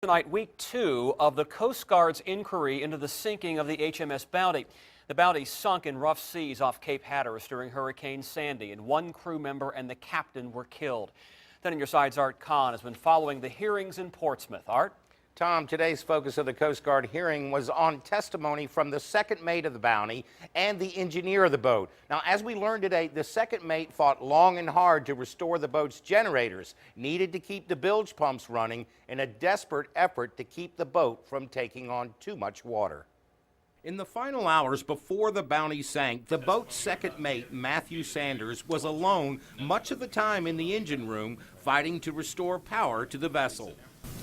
Tonight, week 2 of the Coast Guard's inquiry into the sinking of the HMS Bounty. The Bounty sunk in rough seas off Cape Hatteras during Hurricane Sandy, and one crew member and the captain were killed. Then on your side's Art Kahn has been following the hearings in Portsmouth. Art? Tom, today's focus of the Coast Guard hearing was on testimony from the second mate of the Bounty and the engineer of the boat. Now, as we learned today, the second mate fought long and hard to restore the boat's generators, needed to keep the bilge pumps running in a desperate effort to keep the boat from taking on too much water. In the final hours before the Bounty sank, the boat's second mate, Matthew Sanders, was alone much of the time in the engine room fighting to restore power to the vessel.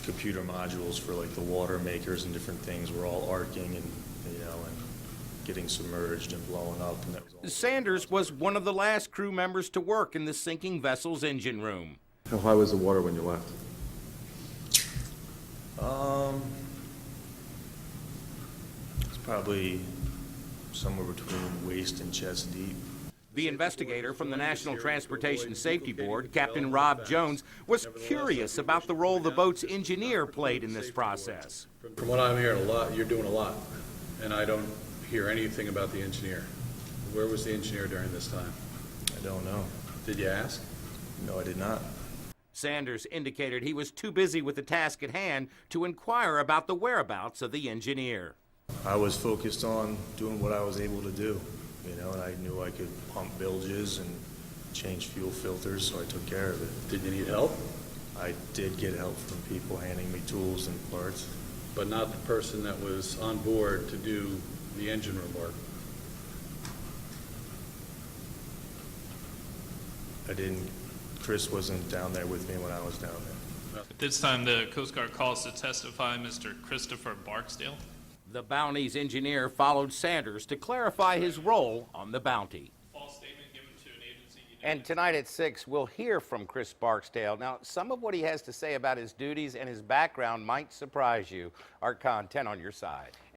Computer modules for like the water makers and different things were all arcing and getting submerged and blowing up, and that was all. Sanders was one of the last crew members to work in the sinking vessel's engine room. How high was the water when you left? It's probably somewhere between waist and chest deep. The investigator from the National Transportation Safety Board, Captain Rob Jones, was curious about the role the boat's engineer played in this process. From what I'm hearing, you're doing a lot, and I don't hear anything about the engineer. Where was the engineer during this time? I don't know. Did you ask? No, I did not. Sanders indicated he was too busy with the task at hand to inquire about the whereabouts of the engineer. I was focused on doing what I was able to do, and I knew I could pump bilges and change fuel filters, so I took care of it. Did you need help? I did get help from people handing me tools and parts. But not the person that was on board to do the engine room work. Chris wasn't down there with me when I was down there. At this time, the Coast Guard calls to testify Mr. Christopher Barksdale. The Bounty's engineer followed Sanders to clarify his role on the Bounty. False statement given to an agency. And tonight at 6, we'll hear from Chris Barksdale. Now, some of what he has to say about his duties and his background might surprise you. Art Kahn, 10 on your side.